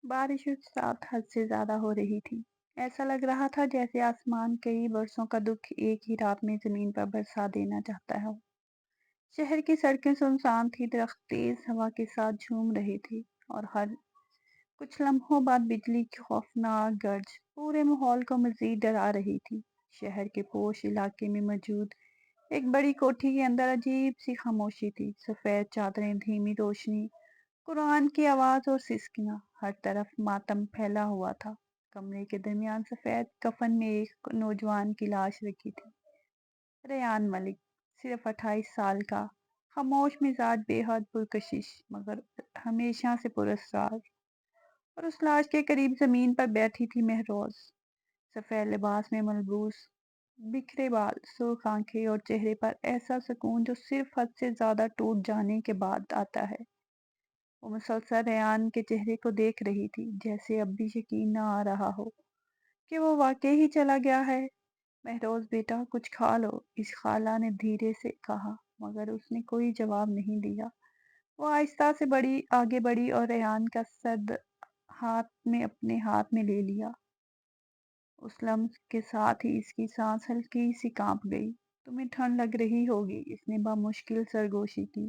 بارش اس رات حد سے زیادہ ہو رہی تھی۔ ایسا لگ رہا تھا جیسے آسمان کئی برسوں کا دکھ ایک ہی رات میں زمین پر برسا دینا چاہتا ہے۔ شہر کی سڑکیں سنسان تھی، درخت تیز ہوا کے ساتھ جھوم رہے تھے اور ہر کچھ لمحوں بعد بجلی کی خوفناک گرج پورے ماحول کو مزید ڈرا رہی تھی۔ شہر کے پوش علاقے میں موجود ایک بڑی کوٹھی کے اندر عجیب سی خاموشی تھی۔ سفید چادریں، دھیمی روشنی، قرآن کی آواز اور سسکیاں، ہر طرف ماتم پھیلا ہوا تھا۔ کمرے کے درمیان سفید کفن میں ایک نوجوان کی لاش رکھی تھی، ریان ملک، صرف 28 سال کا، خاموش مزاج، بے حد پرکشش مگر ہمیشہ سے پراسرار۔ اور اس لاش کے قریب زمین پر بیٹھی تھی مہروز، سفید لباس میں ملبوس، بکھرے بال، سرخ آنکھیں اور چہرے پر ایسا سکون جو صرف حد سے زیادہ ٹوٹ جانے کے بعد آتا ہے۔ وہ مسلسل ریان کے چہرے کو دیکھ رہی تھی، جیسے اب بھی یقین نہ آ رہا ہو کہ وہ واقعی ہی چلا گیا ہے۔ مہروز بیٹا کچھ کھا لو، اس خالہ نے دھیرے سے کہا، مگر اس نے کوئی جواب نہیں دیا۔ وہ آہستہ سے آگے بڑھی اور ریان کا سر اپنے ہاتھ میں لے لیا۔ اس لمس کے ساتھ ہی اس کی سانس ہلکی سی کانپ گئی۔ تمہیں ٹھنڈ لگ رہی ہوگی، اس نے بامشکل سرگوشی کی۔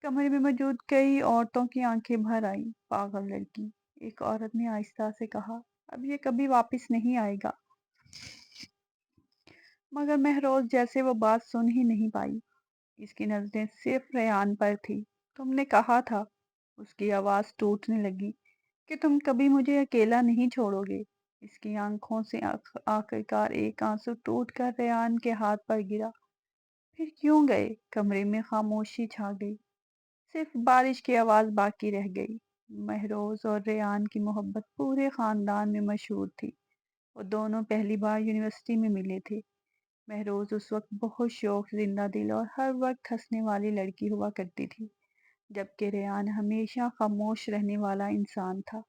کمرے میں موجود کئی عورتوں کی آنکھیں بھر آئیں۔ پاگل لڑکی، ایک عورت نے آہستہ سے کہا، اب یہ کبھی واپس نہیں آئے گا۔ مگر مہروز جیسے وہ بات سن ہی نہیں پائی۔ اس کی نظریں صرف ریان پر تھی۔ تم نے کہا تھا، اس کی آواز ٹوٹنے لگی، کہ تم کبھی مجھے اکیلا نہیں چھوڑو گے۔ اس کی آنکھوں سے آخرکار ایک آنسو ٹوٹ کر ریان کے ہاتھ پر گرا۔ پھر کیوں گئے؟ کمرے میں خاموشی چھا گئی، صرف بارش کی آواز باقی رہ گئی۔ مہروز اور ریان کی محبت پورے خاندان میں مشہور تھی۔ وہ دونوں پہلی بار یونیورسٹی میں ملے تھے۔ مہروز اس وقت بہت شوخ، زندہ دل اور ہر وقت ہنسنے والی لڑکی ہوا کرتی تھی، جبکہ ریان ہمیشہ خاموش رہنے والا انسان تھا۔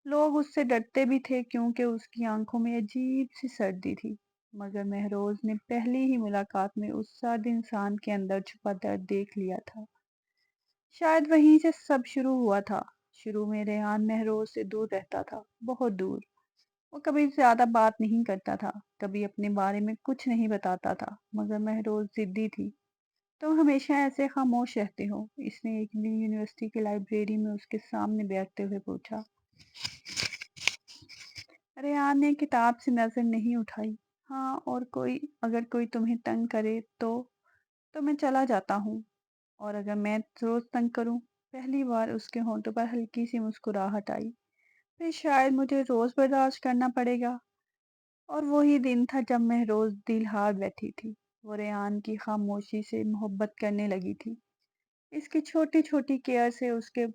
لوگ اس سے ڈرتے بھی تھے کیونکہ اس کی آنکھوں میں عجیب سی سردی تھی، مگر مہروز نے پہلی ہی ملاقات میں اس سرد انسان کے اندر چھپا درد دیکھ لیا تھا۔ شاید وہیں سے سب شروع ہوا تھا۔ شروع میں ریحان مہروز سے دور رہتا تھا، بہت دور۔ وہ کبھی زیادہ بات نہیں کرتا تھا، کبھی اپنے بارے میں کچھ نہیں بتاتا تھا، مگر مہروز ضدی تھی۔ تم ہمیشہ ایسے خاموش رہتے ہو، اس نے ایک دن یونیورسٹی کی لائبریری میں اس کے سامنے بیٹھتے ہوئے پوچھا۔ ریحان نے کتاب سے نظر نہیں اٹھائی۔ ہاں، اور اگر کوئی تمہیں تنگ کرے تو میں چلا جاتا ہوں۔ اور اگر میں روز تنگ کروں؟ پہلی بار اس کے ہونٹوں پر ہلکی سی مسکراہٹ آئی۔ پھر شاید مجھے روز برداشت کرنا پڑے گا۔ اور وہی دن تھا جب مہروز دل ہار بیٹھی تھی۔ وہ ریحان کی خاموشی سے محبت کرنے لگی تھی۔ اس کی چھوٹی چھوٹی کیئر سے، اس کے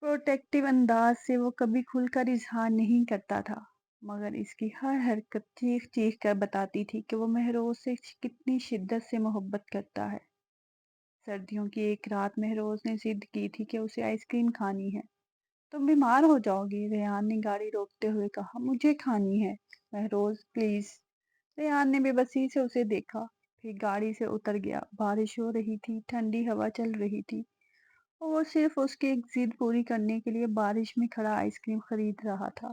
پروٹیکٹیو انداز سے وہ کبھی کھل کر اظہار نہیں کرتا تھا، مگر اس کی ہر حرکت چیخ چیخ کر بتاتی تھی کہ وہ مہروز سے کتنی شدت سے محبت کرتا ہے۔ سردیوں کی ایک رات مہروز نے ضد کی تھی کہ اسے آئس کریم کھانی ہے۔ تم بیمار ہو جاؤ گی، ریحان نے گاڑی روکتے ہوئے کہا۔ مجھے کھانی ہے مہروز، پلیز۔ ریحان نے بے بسی سے اسے دیکھا، پھر گاڑی سے اتر گیا۔ بارش ہو رہی تھی، ٹھنڈی ہوا چل رہی تھی، اور وہ صرف اس کی ایک ضد پوری کرنے کے لیے بارش میں کھڑا آئس کریم خرید رہا تھا۔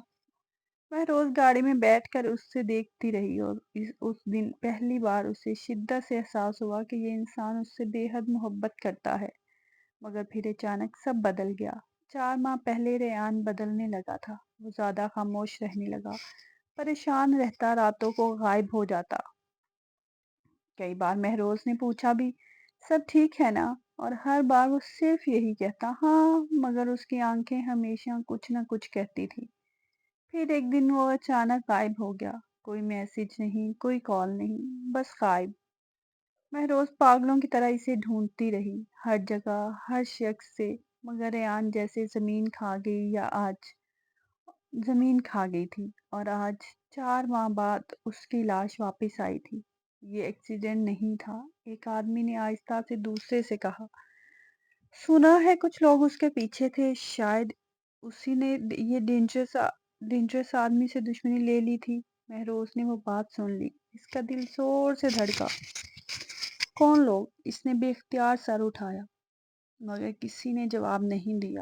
مہروز گاڑی میں بیٹھ کر اس سے دیکھتی رہی، اور اس دن پہلی بار اسے شدت سے احساس ہوا کہ یہ انسان اس سے بے حد محبت کرتا ہے۔ مگر پھر اچانک سب بدل گیا۔ 4 ماہ پہلے ریحان بدلنے لگا تھا۔ وہ زیادہ خاموش رہنے لگا، پریشان رہتا، راتوں کو غائب ہو جاتا۔ کئی بار مہروز نے پوچھا بھی، سب ٹھیک ہے نا؟ اور ہر بار وہ صرف یہی کہتا، ہاں، مگر اس کی آنکھیں ہمیشہ کچھ نہ کچھ کہتی تھی۔ پھر ایک دن وہ اچانک غائب ہو گیا، کوئی میسج نہیں، کوئی کال نہیں، بس غائب۔ مہروز پاگلوں کی طرح اسے ڈھونڈتی رہی، ہر جگہ، ہر شخص سے، مگر ریحان جیسے زمین کھا گئی تھی، اور آج 4 ماہ بعد اس کی لاش واپس آئی تھی۔ یہ ایکسیڈنٹ نہیں تھا، ایک آدمی نے آہستہ سے دوسرے سے کہا۔ سنا ہے کچھ لوگ اس کے پیچھے تھے، شاید اسی نے یہ ڈینجرس آدمی سے دشمنی لے لی تھی۔ مہروز نے وہ بات سن لی، اس کا دل زور سے دھڑکا۔ کون لوگ؟ اس نے بے اختیار سر اٹھایا، مگر کسی نے جواب نہیں دیا۔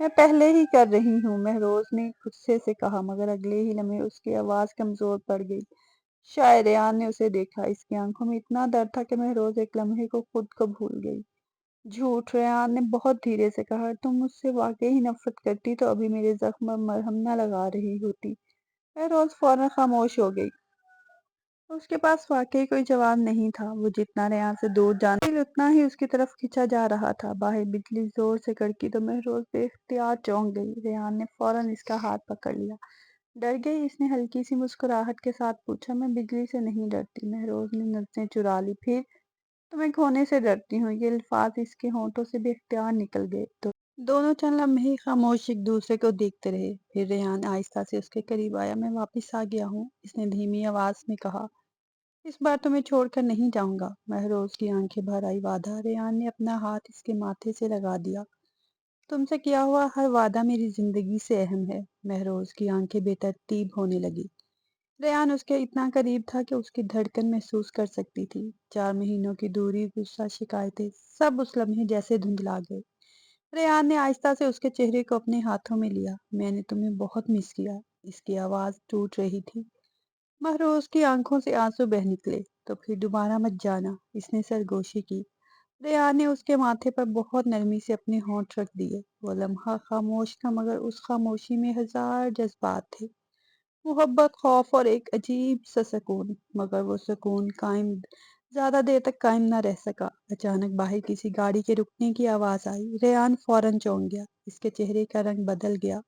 میں پہلے ہی کر رہی ہوں، مہروز نے غصے سے کہا، مگر اگلے ہی لمحے اس کی آواز کمزور پڑ گئی۔ شاید ریان نے اسے دیکھا، اس کی آنکھوں میں اتنا درد تھا کہ مہروز ایک لمحے کو خود کو بھول گئی۔ جھوٹ، ریان نے بہت دھیرے سے کہا، تم مجھ سے واقعی ہی نفرت کرتی تو ابھی میرے زخم پر مرہم نہ لگا رہی ہوتی۔ مہروز فوراً خاموش ہو گئی۔ اس کے پاس واقعی کوئی جواب نہیں تھا، وہ جتنا ریان سے دور جانا دل اتنا ہی اس کی طرف کھینچا جا رہا تھا۔ باہر بجلی زور سے کڑکی تو مہروز بے اختیار چونک گئی۔ ریان نے فوراً اس کا ہاتھ پکڑ لیا۔ ڈر گئی؟ اس نے ہلکی سی مسکراہٹ کے ساتھ پوچھا۔ میں بجلی سے نہیں ڈرتی، مہروز نے نظریں چرا لی۔ پھر تمہیں کھونے سے ڈرتی ہوں؟ یہ الفاظ اس کے ہونٹوں سے بے اختیار نکل گئے تو دونوں چند لمحے خاموش ایک دوسرے کو دیکھتے رہے۔ پھر ریان آہستہ سے اس کے قریب آیا۔ میں واپس آ گیا ہوں، اس نے دھیمی آواز میں کہا۔ اس بار تمہیں چھوڑ کر نہیں جاؤں گا۔ مہروز کی آنکھیں بھر آئی۔ وعدہ؟ ریان نے اپنا ہاتھ اس کے ماتھے سے لگا دیا۔ تم سے کیا ہوا ہر وعدہ میری زندگی سے اہم ہے۔ مہروز کی آنکھیں بے ترتیب ہونے لگی۔ ریان اس کے اتنا قریب تھا کہ اس کی دھڑکن محسوس کر سکتی تھی۔ 4 مہینوں کی دوری، غصہ، شکایتیں، سب اس لمحے جیسے دھندلا گئے۔ ریان نے آہستہ سے اس کے چہرے کو اپنے ہاتھوں میں لیا۔ میں نے تمہیں بہت مس کیا۔ اس کی آواز ٹوٹ رہی تھی۔ مہروز کی آنکھوں سے آنسو بہہ نکلے۔ تو پھر دوبارہ مت جانا، اس نے سرگوشی کی۔ ریان نے اس کے ماتھے پر بہت نرمی سے اپنے ہونٹ رکھ دیے۔ وہ لمحہ خاموش تھا، مگر اس خاموشی میں ہزار جذبات تھے۔ محبت، خوف اور ایک عجیب سا سکون، مگر وہ سکون زیادہ دیر تک قائم نہ رہ سکا۔ اچانک باہر کسی گاڑی کے رکنے کی آواز آئی۔ ریان فوراً چونک گیا، اس کے چہرے کا رنگ بدل گیا۔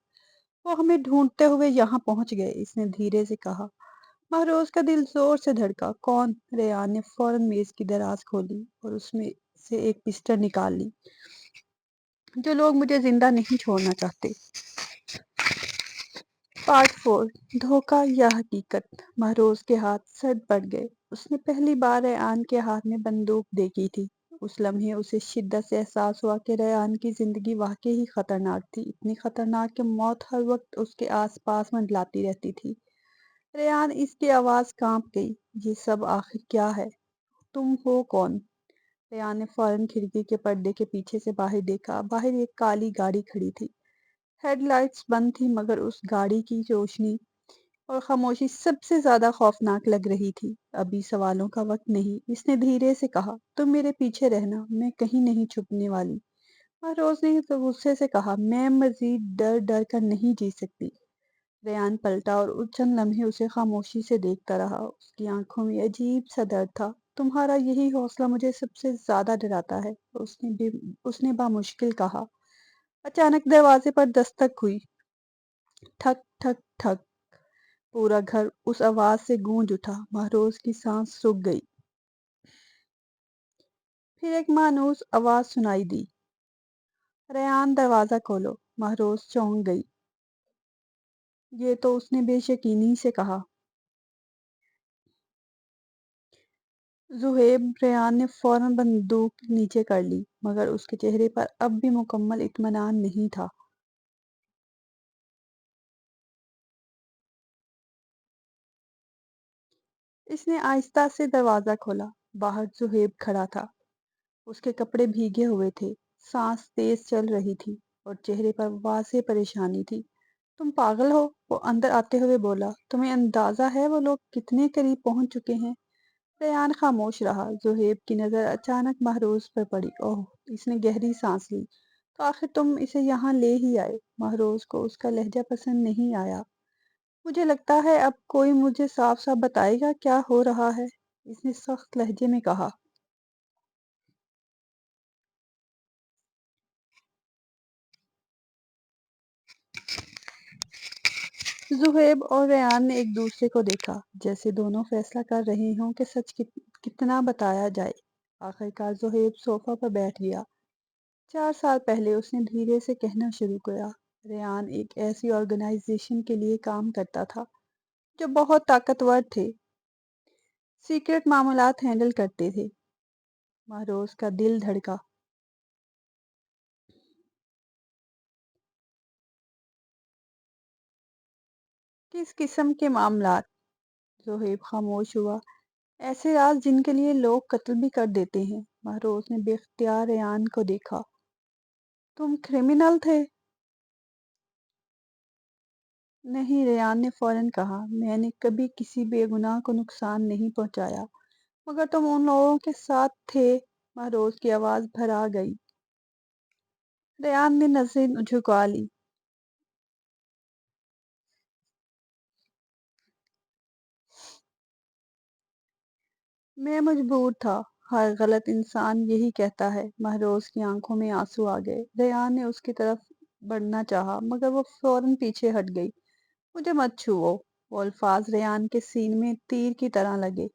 وہ ہمیں ڈھونڈتے ہوئے یہاں پہنچ گئے، اس نے دھیرے سے کہا۔ مہروز کا دل زور سے دھڑکا۔ کون؟ ریان نے فوراً میز کی دراز کھولی اور اس میں سے ایک پسٹل نکال لی۔ جو لوگ مجھے زندہ نہیں چھوڑنا چاہتے۔ پارٹ 4، دھوکہ یا حقیقت۔ مہروز کے ہاتھ سرد پڑ گئے۔ اس نے پہلی بار ریان کے ہاتھ میں بندوق دیکھی تھی۔ اس لمحے اسے شدت سے احساس ہوا کہ ریان کی زندگی واقعی ہی خطرناک تھی، اتنی خطرناک کہ موت ہر وقت اس کے آس پاس منڈلاتی رہتی تھی۔ ریان، اس کی آواز کانپ گئی۔ یہ سب آخر کیا ہے؟ تم ہو کون؟ ریان نے فوراً کھڑکی کے پردے کے پیچھے سے باہر دیکھا۔ باہر ایک کالی گاڑی کھڑی تھی۔ ہیڈ لائٹس بند تھی، مگر اس گاڑی کی روشنی اور خاموشی سب سے زیادہ خوفناک لگ رہی تھی۔ ابھی سوالوں کا وقت نہیں، اس نے دھیرے سے کہا۔ تم میرے پیچھے رہنا، میں کہیں نہیں چھپنے والی۔ مہروز نے غصے سے کہا، میں مزید ڈر ڈر کر نہیں جی سکتی۔ ریان پلٹا اور چند لمحے اسے خاموشی سے دیکھتا رہا۔ اس کی آنکھوں میں عجیب سا درد تھا۔ تمہارا یہی حوصلہ مجھے سب سے زیادہ ڈراتا ہے، اس نے بامشکل کہا۔ اچانک دروازے پر دستک ہوئی۔ ٹھک ٹھک ٹھک۔ پورا گھر اس آواز سے گونج اٹھا۔ مہروز کی سانس رک گئی۔ پھر ایک مانوس آواز سنائی دی، ریان دروازہ کھولو۔ مہروز چونک گئی۔ یہ تو اس نے بے یقینی سے کہا۔ زہیب، ریان نے فوراً بندوق نیچے کر لی، مگر اس کے چہرے پر اب بھی مکمل اطمینان نہیں تھا۔ اس نے آہستہ سے دروازہ کھولا۔ باہر زہیب کھڑا تھا۔ اس کے کپڑے بھیگے ہوئے تھے، سانس تیز چل رہی تھی اور چہرے پر واضح پریشانی تھی۔ تم پاگل ہو؟ وہ اندر آتے ہوئے بولا۔ تمہیں اندازہ ہے وہ لوگ کتنے قریب پہنچ چکے ہیں؟ ریان خاموش رہا۔ زہیب کی نظر اچانک مہروز پر پڑی۔ اوہ! اس نے گہری سانس لی۔ تو آخر تم اسے یہاں لے ہی آئے؟ مہروز کو اس کا لہجہ پسند نہیں آیا۔ مجھے لگتا ہے اب کوئی مجھے صاف صاف بتائے گا کیا ہو رہا ہے، اس نے سخت لہجے میں کہا۔ زہیب اور ریان نے ایک دوسرے کو دیکھا، جیسے دونوں فیصلہ کر رہے ہوں کہ سچ کتنا بتایا جائے۔ آخرکار زہیب صوفہ پر بیٹھ گیا۔ 4 سال پہلے اس نے دھیرے سے کہنا شروع کیا، ریان ایک ایسی آرگنائزیشن کے لیے کام کرتا تھا جو بہت طاقتور تھے، سیکرٹ معاملات ہینڈل کرتے تھے۔ مہروز کا دل دھڑکا۔ کس قسم کے معاملات؟ زہیب خاموش ہوا۔ ایسے راز جن کے لیے لوگ قتل بھی کر دیتے ہیں۔ مہروز نے بے اختیار ریان کو دیکھا۔ تم کرمنل تھے؟ نہیں، ریان نے فوراً کہا، میں نے کبھی کسی بے گناہ کو نقصان نہیں پہنچایا، مگر تم ان لوگوں کے ساتھ تھے۔ مہروز کی آواز بھر آ گئی۔ ریان نے نظریں جھکا لی۔ میں مجبور تھا، ہر غلط انسان یہی کہتا ہے۔ مہروز کی آنکھوں میں آنسو آ گئے۔ ریان نے اس کی طرف بڑھنا چاہا مگر وہ فوراً پیچھے ہٹ گئی۔ مجھے مت چھوؤ، وہ الفاظ ریان کے سینے میں تیر کی طرح لگے۔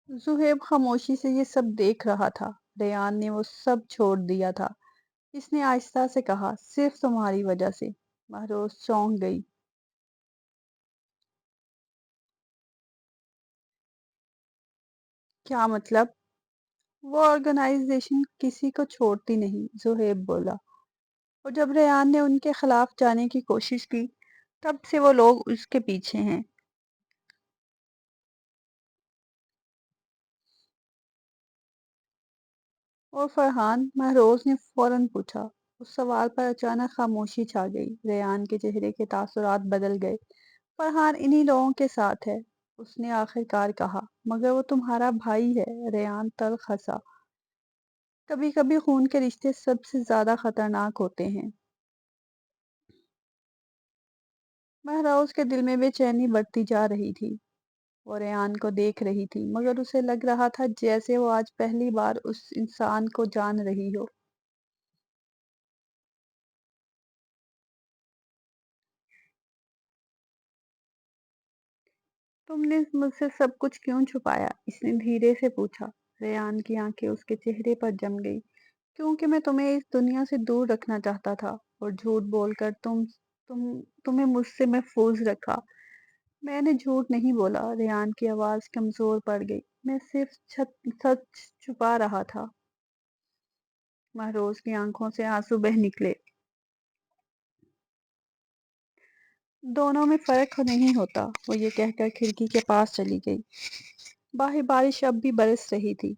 زہیب خاموشی سے یہ سب دیکھ رہا تھا۔ ریان نے وہ سب چھوڑ دیا تھا۔ اس نے آہستہ سے کہا، صرف تمہاری وجہ سے۔ مہروز چونک گئی۔ کیا مطلب؟ وہ آرگنائزیشن کسی کو چھوڑتی نہیں، زہیب بولا، اور جب ریان نے ان کے خلاف جانے کی کوشش کی تب سے وہ لوگ اس کے پیچھے ہیں۔ اور فرحان؟ مہروز نے فوراً پوچھا۔ اس سوال پر اچانک خاموشی چھا گئی۔ ریان کے چہرے کے تاثرات بدل گئے۔ فرحان انہی لوگوں کے ساتھ ہے، اس نے آخر کار کہا، مگر وہ تمہارا بھائی ہے۔ ریان تلخ ہنسا۔ کبھی کبھی خون کے رشتے سب سے زیادہ خطرناک ہوتے ہیں۔ مہراز کے دل میں بے چینی بڑھتی جا رہی تھی۔ وہ ریان کو دیکھ رہی تھی مگر اسے لگ رہا تھا جیسے وہ آج پہلی بار اس انسان کو جان رہی ہو۔ تم نے مجھ سے سب کچھ کیوں چھپایا؟ اس نے دھیرے سے پوچھا۔ ریان کی آنکھیں اس کے چہرے پر جم گئی۔ کیونکہ میں تمہیں اس دنیا سے دور رکھنا چاہتا تھا، اور جھوٹ بول کر تم تمہیں مجھ سے محفوظ رکھا۔ میں نے جھوٹ نہیں بولا۔ ریان کی آواز کمزور پڑ گئی۔ میں صرف سچ چھپا رہا تھا۔ مہروز کی آنکھوں سے آنسو بہہ نکلے۔ دونوں میں فرق نہیں ہوتا، وہ یہ کہہ کر کھڑکی کے پاس چلی گئی۔ باہر بارش اب بھی برس رہی تھی۔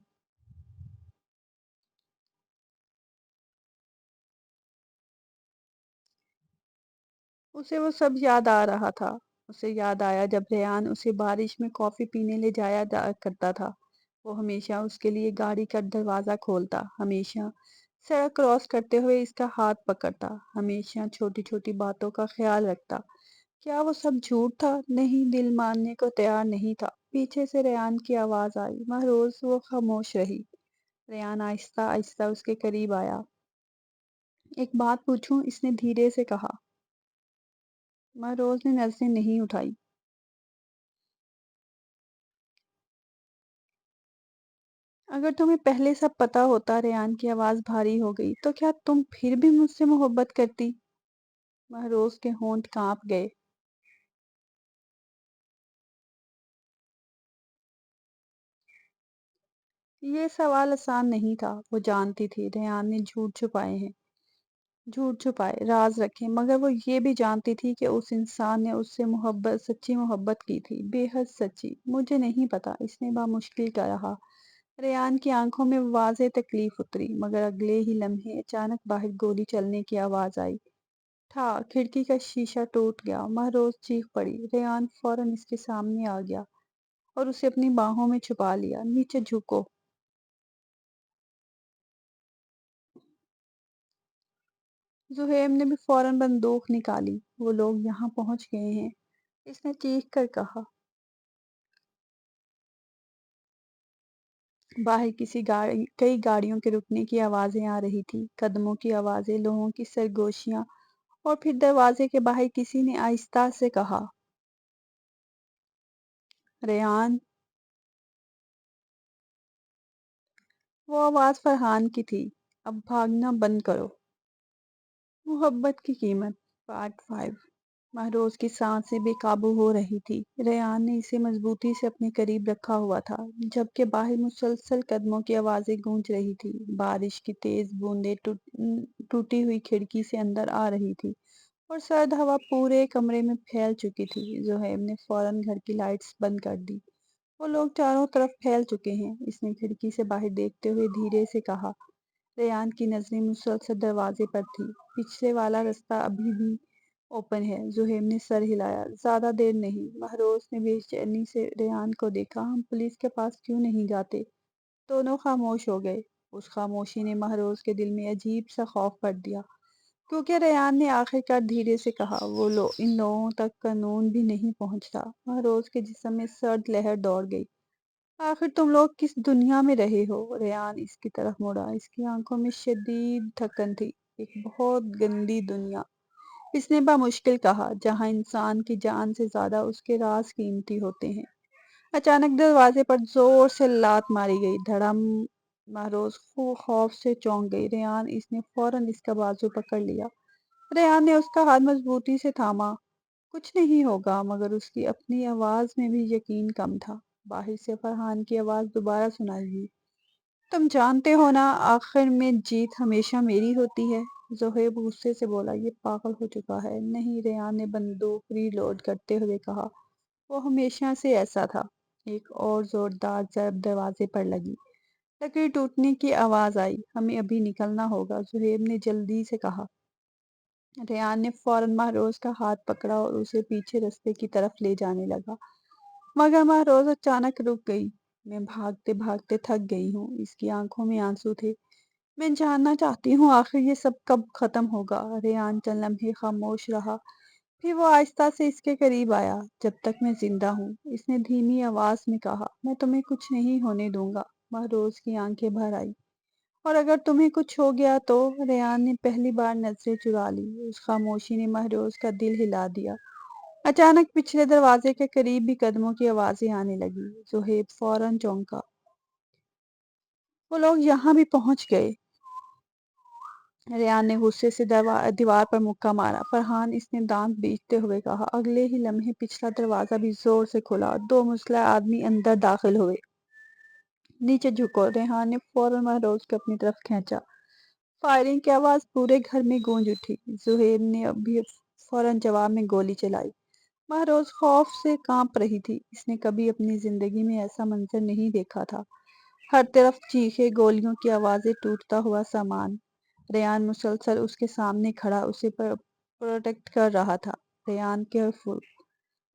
اسے وہ سب یاد آ رہا تھا۔ اسے یاد آیا جب ریان اسے بارش میں کافی پینے لے جایا کرتا تھا۔ وہ ہمیشہ اس کے لیے گاڑی کا دروازہ کھولتا، ہمیشہ سڑک کراس کرتے ہوئے اس کا ہاتھ پکڑتا، ہمیشہ چھوٹی چھوٹی باتوں کا خیال رکھتا۔ کیا وہ سب جھوٹ تھا؟ نہیں، دل ماننے کو تیار نہیں تھا۔ پیچھے سے ریان کی آواز آئی، مہروز۔ وہ خاموش رہی۔ ریان آہستہ آہستہ اس کے قریب آیا۔ ایک بات پوچھوں؟ اس نے دھیرے سے کہا۔ مہروز نے نظریں نہیں اٹھائی۔ اگر تمہیں پہلے سب پتا ہوتا، ریان کی آواز بھاری ہو گئی، تو کیا تم پھر بھی مجھ سے محبت کرتی؟ مہروز کے ہونٹ کانپ گئے۔ یہ سوال آسان نہیں تھا۔ وہ جانتی تھی ریان نے جھوٹ چھپائے، راز رکھے، مگر وہ یہ بھی جانتی تھی کہ اس انسان نے اس سے سچی محبت کی تھی، بے حد سچی۔ مجھے نہیں پتا، اس نے بامشکل کہا۔ ریان کی آنکھوں میں واضح تکلیف اتری، مگر اگلے ہی لمحے اچانک باہر گولی چلنے کی آواز آئی۔ کھڑکی کا شیشہ ٹوٹ گیا۔ مہروز چیخ پڑی۔ ریان فوراً اس کے سامنے آ گیا اور اسے اپنی باہوں میں چھپا لیا۔ نیچے جھکو۔ زہیب نے بھی فوراً بندوق نکالی۔ وہ لوگ یہاں پہنچ گئے ہیں، اس نے چیخ کر کہا۔ باہر کئی گاڑیوں کے رکنے کی آوازیں آ رہی تھی، قدموں کی آوازیں، لوگوں کی سرگوشیاں، اور پھر دروازے کے باہر کسی نے آہستہ سے کہا، ریان۔ وہ آواز فرحان کی تھی۔ اب بھاگنا بند کرو۔ محبت کی قیمت، پارٹ 5۔ مہروز کی سانسیں بے قابو ہو رہی تھی۔ ریان نے اسے مضبوطی سے اپنے قریب رکھا ہوا تھا، جبکہ باہر مسلسل قدموں کی آوازیں گونج رہی تھی۔ بارش کی تیز بوندیں ٹوٹی ہوئی کھڑکی سے اندر آ رہی تھی، اور سرد ہوا پورے کمرے میں پھیل چکی تھی۔ زہیب نے فوراً گھر کی لائٹس بند کر دی۔ وہ لوگ چاروں طرف پھیل چکے ہیں، اس نے کھڑکی سے باہر دیکھتے ہوئے دھیرے سے کہا۔ ریان کی نظریں مسلسل دروازے پر تھی۔ پچھلے والا رستہ ابھی بھی اوپن ہے۔ زہیب نے سر ہلایا۔ زیادہ دیر نہیں۔ مہروز نے بے چینی سے ریان کو دیکھا۔ ہم پولیس کے پاس کیوں نہیں جاتے؟ دونوں خاموش ہو گئے۔ اس خاموشی نے مہروز کے دل میں عجیب سا خوف بھر دیا، کیونکہ ریان نے آخر کار دھیرے سے کہا، ان لوگوں تک قانون بھی نہیں پہنچتا۔ مہروز کے جسم میں سرد لہر دوڑ گئی۔ آخر تم لوگ کس دنیا میں رہے ہو؟ ریان اس کی طرف مڑا۔ اس کی آنکھوں میں شدید تھکن تھی۔ ایک بہت گندی دنیا، اس نے بمشکل کہا، جہاں انسان کی جان سے زیادہ اس کے راز قیمتی ہوتے ہیں۔ اچانک دروازے پر زور سے لات ماری گئی۔ دھڑم۔ مہروز خوف سے چونک گئی۔ ریان، اس نے فوراً اس کا بازو پکڑ لیا۔ ریان نے اس کا ہاتھ مضبوطی سے تھاما۔ کچھ نہیں ہوگا، مگر اس کی اپنی آواز میں بھی یقین کم تھا۔ باہر سے فرحان کی آواز دوبارہ سنائی دی۔ تم جانتے ہو نا، آخر میں جیت ہمیشہ میری ہوتی ہے۔ زہیب غصے سے بولا، یہ پاگل ہو چکا ہے۔ نہیں، ریان نے بندوق ری لوڈ کرتے ہوئے کہا، وہ ہمیشہ سے ایسا تھا۔ ایک اور زوردار ضرب دروازے پر لگی۔ لکڑی ٹوٹنے کی آواز آئی۔ ہمیں ابھی نکلنا ہوگا، زہیب نے جلدی سے کہا۔ ریان نے فوراً مہروز کا ہاتھ پکڑا اور اسے پیچھے رستے کی طرف لے جانے لگا، مگر مہروز اچانک رک گئی۔ میں بھاگتے بھاگتے تھک گئی ہوں۔ اس کی آنکھوں میں آنسو تھے۔ میں جاننا چاہتی ہوں آخر یہ سب کب ختم ہوگا؟ ریان چند لمحے خاموش رہا، پھر وہ آہستہ سے اس کے قریب آیا۔ جب تک میں زندہ ہوں، اس نے دھیمی آواز میں کہا، میں تمہیں کچھ نہیں ہونے دوں گا۔ مہروز کی آنکھیں بھر آئی۔ اور اگر تمہیں کچھ ہو گیا تو؟ ریان نے پہلی بار نظریں چرا لی۔ اس خاموشی نے مہروز کا دل ہلا دیا۔ اچانک پچھلے دروازے کے قریب بھی قدموں کی آوازیں آنے لگی۔ زہیب فوراً چونکا۔ وہ لوگ یہاں بھی پہنچ گئے۔ ریان نے غصے سے دیوار پر مکہ مارا۔ فرحان، اس نے دانت بیچتے ہوئے کہا۔ اگلے ہی لمحے پچھلا دروازہ بھی زور سے کھلا۔ دو مسلح آدمی اندر داخل ہوئے۔ نیچے جھکو۔ ریحان نے فوراً مہروز کو اپنی طرف کھینچا۔ فائرنگ کی آواز پورے گھر میں گونج اٹھی۔ زہیب نے بھی فوراً جواب میں گولی چلائی۔ مہروز خوف سے کانپ رہی تھی۔ اس نے کبھی اپنی زندگی میں ایسا منظر نہیں دیکھا تھا۔ ہر طرف چیخیں، گولیوں کی آوازیں، ٹوٹتا ہوا سامان۔ ریان مسلسل اس کے سامنے کھڑا اسے پروٹیکٹ کر رہا تھا۔ ریان، کیئرفل۔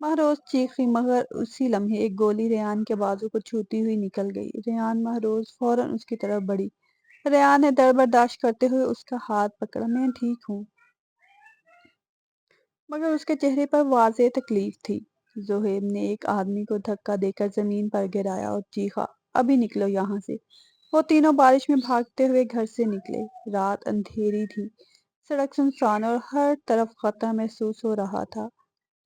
مہروز چیخی، مگر اسی لمحے ایک گولی ریان کے بازو کو چھوتی ہوئی نکل گئی۔ ریان، مہروز فوراً اس کی طرف بڑھی۔ ریان نے ڈر برداشت کرتے ہوئے اس کا ہاتھ پکڑا۔ میں ٹھیک ہوں۔ مگر اس کے چہرے پر واضح تکلیف تھی۔ زہیب نے ایک آدمی کو دھکا دے کر زمین پر گرایا اور چیخا، ابھی نکلو یہاں سے۔ وہ تینوں بارش میں بھاگتے ہوئے گھر سے نکلے۔ رات اندھیری تھی، سڑک سنسان اور ہر طرف خطرہ محسوس ہو رہا تھا۔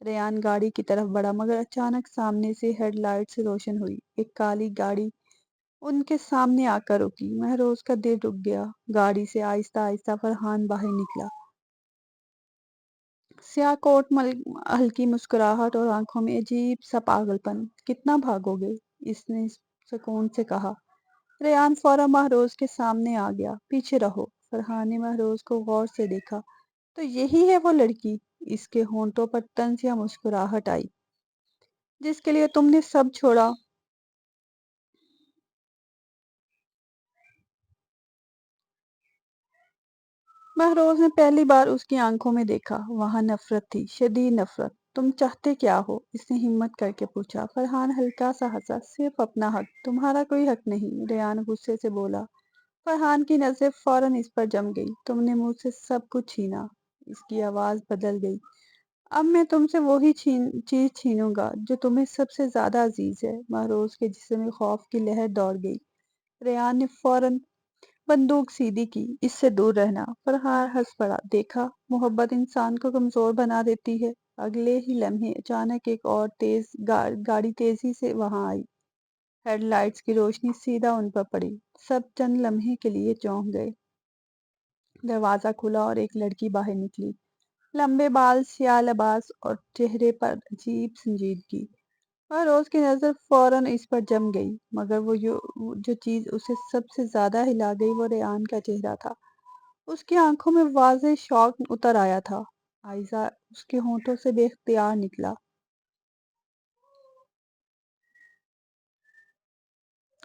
ریان گاڑی کی طرف بڑھا، مگر اچانک سامنے سے ہیڈ لائٹ سے روشن ہوئی۔ ایک کالی گاڑی ان کے سامنے آ کر رکی۔ مہروز کا دل رک گیا۔ گاڑی سے آہستہ آہستہ فرحان باہر نکلا۔ سیاہ کوٹ، ہلکی مسکراہٹ اور آنکھوں میں عجیب سا پاگل پن۔ کتنا بھاگو گے؟ اس نے سکون سے کہا۔ ریان فوراً مہروز کے سامنے آ گیا۔ پیچھے رہو۔ فرحان نے مہروز کو غور سے دیکھا۔ تو یہی ہے وہ لڑکی؟ اس کے ہونٹوں پر طنز یا مسکراہٹ آئی۔ جس کے لیے تم نے سب چھوڑا؟ مہروز نے پہلی بار اس کی آنکھوں میں دیکھا۔ وہاں نفرت تھی، شدید نفرت۔ تم چاہتے کیا ہو؟ اس نے ہمت کر کے پوچھا۔ فرحان ہلکا سا ہنسا۔ صرف اپنا حق، تمہارا کوئی حق نہیں۔ ریان غصے سے بولا۔ فرحان کی نظر فوراً اس پر جم گئی۔ تم نے مجھ سے سب کچھ چھینا۔ اس کی آواز بدل گئی۔ اب میں تم سے وہی چیز چھینوں گا جو تمہیں سب سے زیادہ عزیز ہے۔ مہروز کے جسم میں خوف کی لہر دوڑ گئی۔ ریان نے فوراً بندوق سیدھی کی۔ اس سے دور رہنا۔ فرحان ہنس پڑا۔ دیکھا، محبت انسان کو کمزور بنا دیتی ہے۔ اگلے ہی لمحے اچانک ایک اور تیز گاڑی تیزی سے وہاں آئی۔ ہیڈ لائٹس کی روشنی سیدھا ان پر پڑی۔ سب چند لمحے کے لیے چونک گئے۔ دروازہ کھلا اور ایک لڑکی باہر نکلی۔ لمبے بال، سیاہ لباس اور چہرے پر عجیب سنجیدگی۔ مہروز کی نظر فوراً اس پر جم گئی، مگر وہ جو چیز اسے سب سے زیادہ ہلا گئی وہ ریان کا چہرہ تھا۔ اس کی آنکھوں میں واضح شوق اتر آیا تھا۔ آئزہ اس کے ہونٹوں سے بے اختیار نکلا۔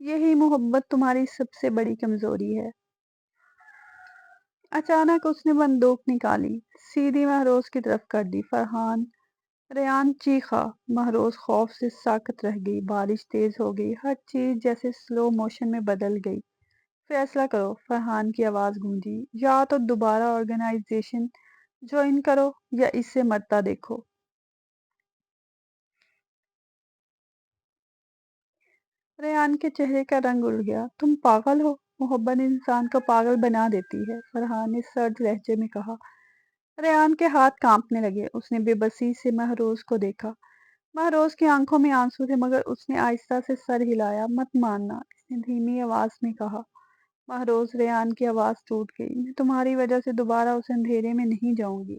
یہی محبت تمہاری سب سے بڑی کمزوری ہے۔ اچانک اس نے بندوق نکالی، سیدھی مہروز کی طرف کر دی۔ ریان چیخا، مہروز خوف سے ساکت رہ گئی۔ بارش تیز ہو گئی، ہر چیز جیسے سلو موشن میں بدل گئی۔ فیصلہ کرو، فرحان کی آواز گونجی، یا تو دوبارہ آرگنائزیشن جوائن کرو یا اس سے مرتا دیکھو۔ ریان کے چہرے کا رنگ اڑ گیا۔ تم پاگل ہو، محبت انسان کو پاگل بنا دیتی ہے، فرحان نے سرد لہجے میں کہا۔ ریان کے ہاتھ کانپنے لگے، اس نے بے بسی سے مہروز کو دیکھا۔ مہروز کی آنکھوں میں آنسو تھے مگر اس نے آہستہ سے سر ہلایا۔ مت ماننا، اس نے دھیمی آواز میں کہا۔ مہروز، ریان کی آواز ٹوٹ گئی، میں تمہاری وجہ سے دوبارہ اس اندھیرے میں نہیں جاؤں گی۔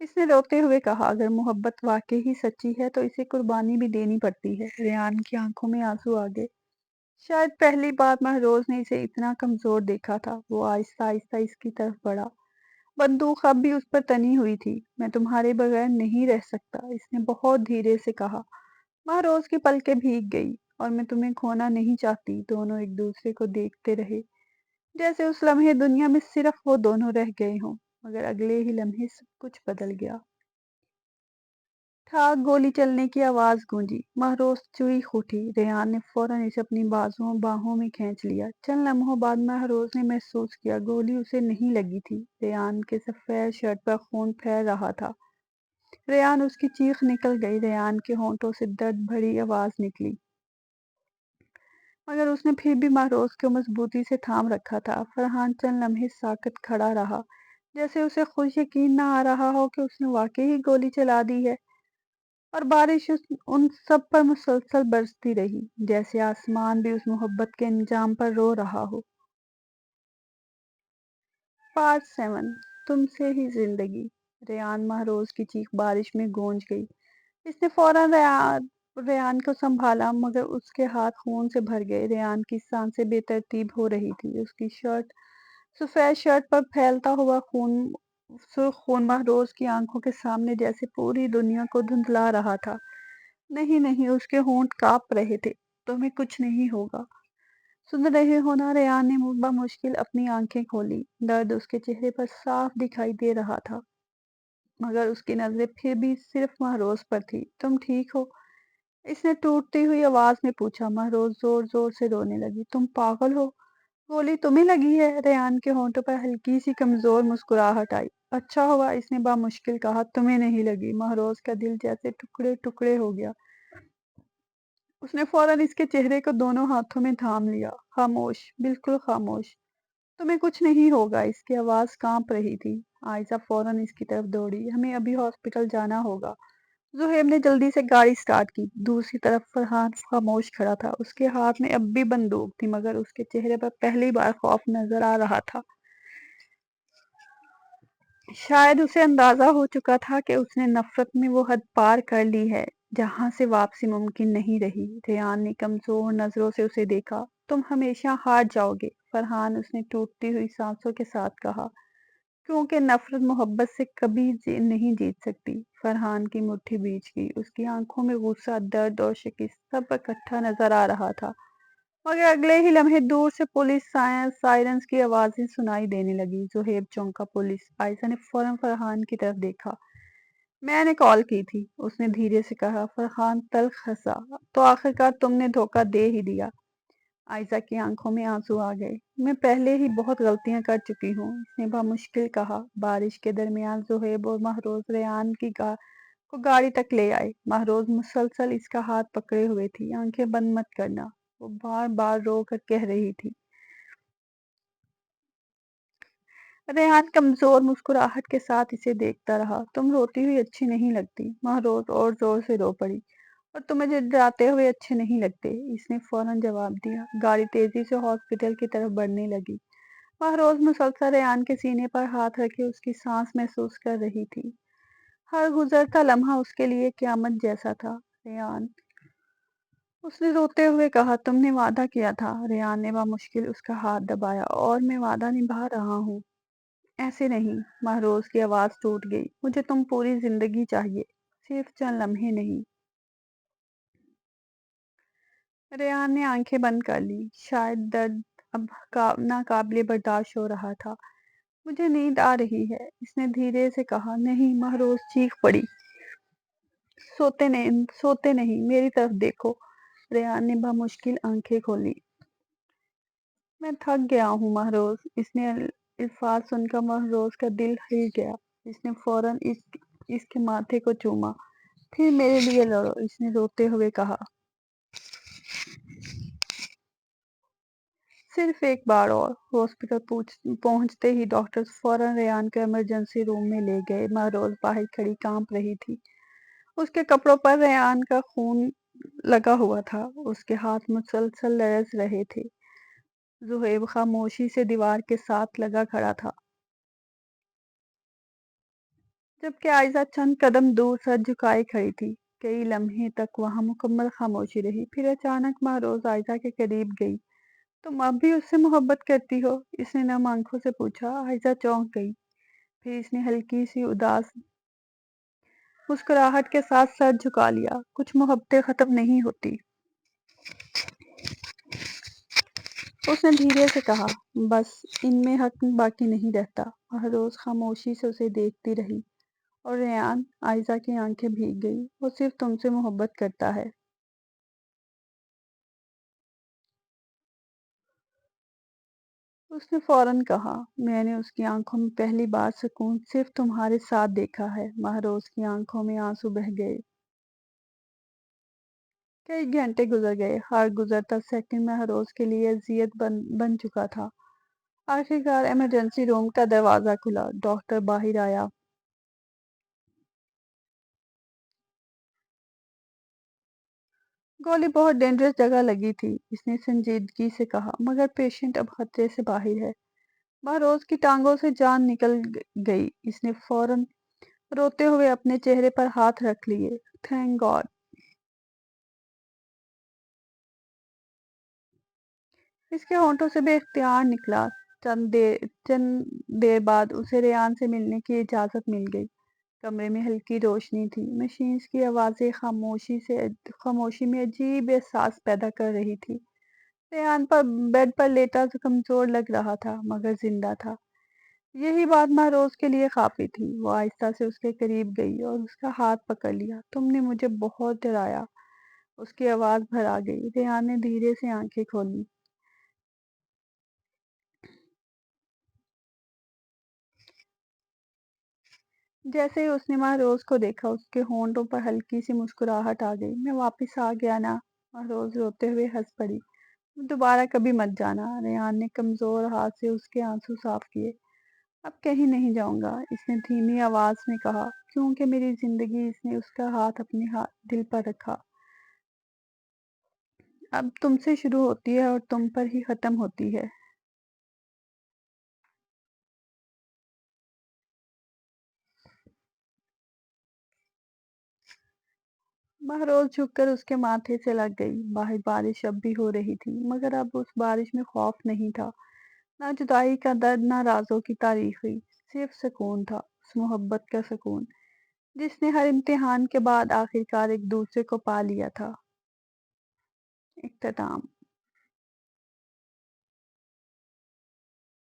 اس نے روتے ہوئے کہا، اگر محبت واقعی ہی سچی ہے تو اسے قربانی بھی دینی پڑتی ہے۔ ریان کی آنکھوں میں آنسو آ گئے۔ شاید پہلی بار مہروز نے اسے اتنا کمزور دیکھا تھا۔ وہ آہستہ آہستہ اس کی طرف بڑھا، بندوق اب بھی اس پر تنی ہوئی تھی۔ میں تمہارے بغیر نہیں رہ سکتا، اس نے بہت دھیرے سے کہا۔ مہروز کی پلکیں بھیگ گئی، اور میں تمہیں کھونا نہیں چاہتی۔ دونوں ایک دوسرے کو دیکھتے رہے، جیسے اس لمحے دنیا میں صرف وہ دونوں رہ گئے ہوں، مگر اگلے ہی لمحے سب کچھ بدل گیا۔ ٹھاک گولی چلنے کی آواز گونجی، مہروز چیخ اٹھی۔ ریان نے فوراً اسے اپنی باہوں میں کھینچ لیا۔ چند لمحوں بعد مہروز نے محسوس کیا گولی اسے نہیں لگی تھی۔ ریان کے سفید شرٹ پر خون پھیل رہا تھا۔ ریان، اس کی چیخ نکل گئی۔ ریان کے ہونٹوں سے درد بھری آواز نکلی، مگر اس نے پھر بھی مہروز کو مضبوطی سے تھام رکھا تھا۔ فرحان چند لمحے ساکت کھڑا رہا، جیسے اسے خود یقین نہ آ رہا ہو کہ اس نے واقعی ہی گولی چلا دی ہے۔ اور بارش ان سب پر مسلسل برستی رہی، جیسے آسمان بھی اس محبت کے انجام پر رو رہا ہو۔ پارٹ 7، تم سے ہی زندگی۔ ریان، مہروز کی چیخ بارش میں گونج گئی۔ اس نے فوراً ریان کو سنبھالا مگر اس کے ہاتھ خون سے بھر گئے۔ ریان کی سانسیں بے ترتیب ہو رہی تھی، اس کی سفید شرٹ پر پھیلتا ہوا سرخ خون مہروز کی آنکھوں کے سامنے جیسے پوری دنیا کو دھندلا رہا تھا۔ نہیں نہیں، اس کے ہونٹ کانپ رہے تھے۔ تمہیں کچھ نہیں ہوگا، سن رہے ہو نا؟ ریان نے بمشکل اپنی آنکھیں کھولی۔ درد اس کے چہرے پر صاف دکھائی دے رہا تھا، مگر اس کی نظریں پھر بھی صرف مہروز پر تھی۔ تم ٹھیک ہو؟ اس نے ٹوٹتی ہوئی آواز میں پوچھا۔ مہروز زور زور سے رونے لگی۔ تم پاگل ہو، گولی تمہیں لگی ہے؟ ریان کے ہونٹوں پر ہلکی سی کمزور مسکراہٹ آئی۔ اچھا ہوا، اس نے بامشکل کہا، تمہیں نہیں لگی۔ مہروز کا دل جیسے ٹکڑے ٹکڑے ہو گیا۔ اس نے فوراً اس کے چہرے کو دونوں ہاتھوں میں تھام لیا۔ خاموش، بالکل خاموش، تمہیں کچھ نہیں ہوگا۔ اس کی آواز کانپ رہی تھی۔ عائزہ فوراً اس کی طرف دوڑی۔ ہمیں ابھی ہاسپٹل جانا ہوگا۔ زہیب نے جلدی سے گاڑی سٹارٹ کی۔ دوسری طرف فرحان خاموش کھڑا تھا، اس کے ہاتھ میں اب بھی بندوق تھی مگر اس کے چہرے پر پہلی بار خوف نظر آ رہا تھا۔ شاید اسے اندازہ ہو چکا تھا کہ اس نے نفرت میں وہ حد پار کر لی ہے جہاں سے واپسی ممکن نہیں رہی۔ ریان نے کمزور نظروں سے اسے دیکھا۔ تم ہمیشہ ہار جاؤ گے فرحان، اس نے ٹوٹتی ہوئی سانسوں کے ساتھ کہا، کیونکہ نفرت محبت سے کبھی نہیں جیت سکتی۔ فرحان کی مٹھی بیچ گئی، اس کی آنکھوں میں غصہ، درد اور شکست سب اکٹھا نظر آ رہا تھا۔ مگر اگلے ہی لمحے دور سے پولیس سائرنز کی آوازیں سنائی دینے لگی۔ زہیب چونکا۔ پولیس! عائشہ نے فوراً فرحان کی طرف دیکھا۔ میں نے کال کی تھی، اس نے دھیرے سے کہا۔ فرحان تلخ ہنسا۔ تو آخرکار تم نے دھوکہ دے ہی دیا۔ عائشہ کی آنکھوں میں آنسو آ گئے۔ میں پہلے ہی بہت غلطیاں کر چکی ہوں، اس نے بمشکل کہا۔ بارش کے درمیان زہیب اور مہروز ریان کو گاڑی تک لے آئے۔ مہروز مسلسل اس کا ہاتھ پکڑے ہوئے تھی۔ آنکھیں بند مت کرنا، وہ بار بار رو کر کہہ رہی تھی۔ ریحان کمزور مسکراہٹ کے ساتھ اسے دیکھتا رہا۔ تم روتی ہوئی اچھی نہیں لگتی۔ مہروز اور زور سے رو پڑی۔ اور تم مجھے ڈراتے ہوئے اچھے نہیں لگتے، اس نے فوراً جواب دیا۔ گاڑی تیزی سے ہاسپٹل کی طرف بڑھنے لگی۔ مہروز مسلسل ریحان کے سینے پر ہاتھ رکھے اس کی سانس محسوس کر رہی تھی۔ ہر گزرتا لمحہ اس کے لیے قیامت جیسا تھا۔ ریحان، اس نے روتے ہوئے کہا، تم نے وعدہ کیا تھا۔ ریحان نے بمشکل اس کا ہاتھ دبایا۔ اور میں وعدہ نبھا رہا ہوں۔ ایسے نہیں، مہروز کی آواز ٹوٹ گئی، مجھے تم پوری زندگی چاہیے، صرف چند لمحے نہیں۔ ریان نے آنکھیں بند کر لی، شاید درد اب ناقابل برداشت ہو رہا تھا۔ مجھے نیند آ رہی ہے، اس نے دھیرے سے کہا۔ نہیں، مہروز چیخ پڑی۔ سوتے نہیں، میری طرف دیکھو۔ ریان نے بمشکل آنکھیں کھولی۔ میں تھک گیا ہوں مہروز۔ اس نے الفاظ سن کر مہروز کا دل ہل گیا۔ اس نے فوراً اس کے ماتھے کو چوما۔ پھر میرے لیے لڑو، اس نے روتے ہوئے کہا۔ صرف ایک بار اور۔ ہاسپٹل پہنچتے ہی ڈاکٹر فوراً ریان کو ایمرجنسی روم میں لے گئے۔ مہروز باہر کھڑی کانپ رہی تھی۔ اس کے کپڑوں پر ریان کا خون لگا ہوا تھا، اس کے ہاتھ مسلسل لرز رہے تھے۔ زہیب خاموشی سے دیوار کے ساتھ لگا کھڑا تھا، جبکہ عائزہ چند قدم دور سر جھکائے کھڑی تھی۔ کئی لمحے تک وہاں مکمل خاموشی رہی، پھر اچانک مہروز عائزہ کے قریب گئی۔ تم اب بھی اس سے محبت کرتی ہو؟ اس نے نم آنکھوں سے پوچھا۔ عائزہ چونک گئی، پھر اس نے ہلکی سی اداس مسکراہٹ کے ساتھ سر جھکا لیا۔ کچھ محبتیں ختم نہیں ہوتی، اس نے دھیرے سے کہا، بس ان میں حق باقی نہیں رہتا۔ مہروز خاموشی سے اسے دیکھتی رہی۔ اور ریان؟ عائزہ کی آنکھیں بھیگ گئی۔ وہ صرف تم سے محبت کرتا ہے۔ اس نے فوراً کہا۔ میں نے اس کی آنکھوں میں پہلی بار سکون صرف تمہارے ساتھ دیکھا ہے۔ مہروز کی آنکھوں میں آنسو بہہ گئے۔ کئی گھنٹے گزر گئے، ہر گزرتا سیکنڈ مہروز کے لیے اذیت بن چکا تھا۔ آخرکار ایمرجنسی روم کا دروازہ کھلا، ڈاکٹر باہر آیا۔ گولی بہت ڈینجرس جگہ لگی تھی، اس نے سنجیدگی سے کہا، مگر پیشنٹ اب خطرے سے باہر ہے۔ مہروز کی ٹانگوں سے جان نکل گئی۔ اس نے فوراً روتے ہوئے اپنے چہرے پر ہاتھ رکھ لیے۔ Thank God! اس کے ہونٹوں سے بے اختیار نکلا۔ چند دیر بعد اسے ریان سے ملنے کی اجازت مل گئی۔ کمرے میں ہلکی روشنی تھی، مشینز کی آوازیں خاموشی میں عجیب احساس پیدا کر رہی تھی۔ ریان پر بیڈ پر لیٹا کمزور لگ رہا تھا، مگر زندہ تھا۔ یہی بات مہروز کے لیے کافی تھی۔ وہ آہستہ سے اس کے قریب گئی اور اس کا ہاتھ پکڑ لیا۔ تم نے مجھے بہت ڈرایا، اس کی آواز بھر آ گئی۔ ریان نے دھیرے سے آنکھیں کھولی۔ جیسے ہی اس نے مہروز کو دیکھا، اس کے ہونٹوں پر ہلکی سی مسکراہٹ آ گئی۔ میں واپس آ گیا نا؟ مہروز روتے ہوئے ہنس پڑی۔ دوبارہ کبھی مت جانا۔ ریان نے کمزور ہاتھ سے اس کے آنسو صاف کیے۔ اب کہیں نہیں جاؤں گا، اس نے دھیمی آواز میں کہا۔ کیونکہ میری زندگی؟ اس نے اس کا ہاتھ اپنے دل پر رکھا۔ اب تم سے شروع ہوتی ہے اور تم پر ہی ختم ہوتی ہے۔ مہروز جھک کر اس کے ماتھے سے لگ گئی۔ باہر بارش اب بھی ہو رہی تھی، مگر اب اس بارش میں خوف نہیں تھا، نہ جدائی کا درد، نہ رازوں کی تاریخی، صرف سکون تھا، اس محبت کا سکون جس نے ہر امتحان کے بعد آخرکار ایک دوسرے کو پا لیا تھا۔ اختتام۔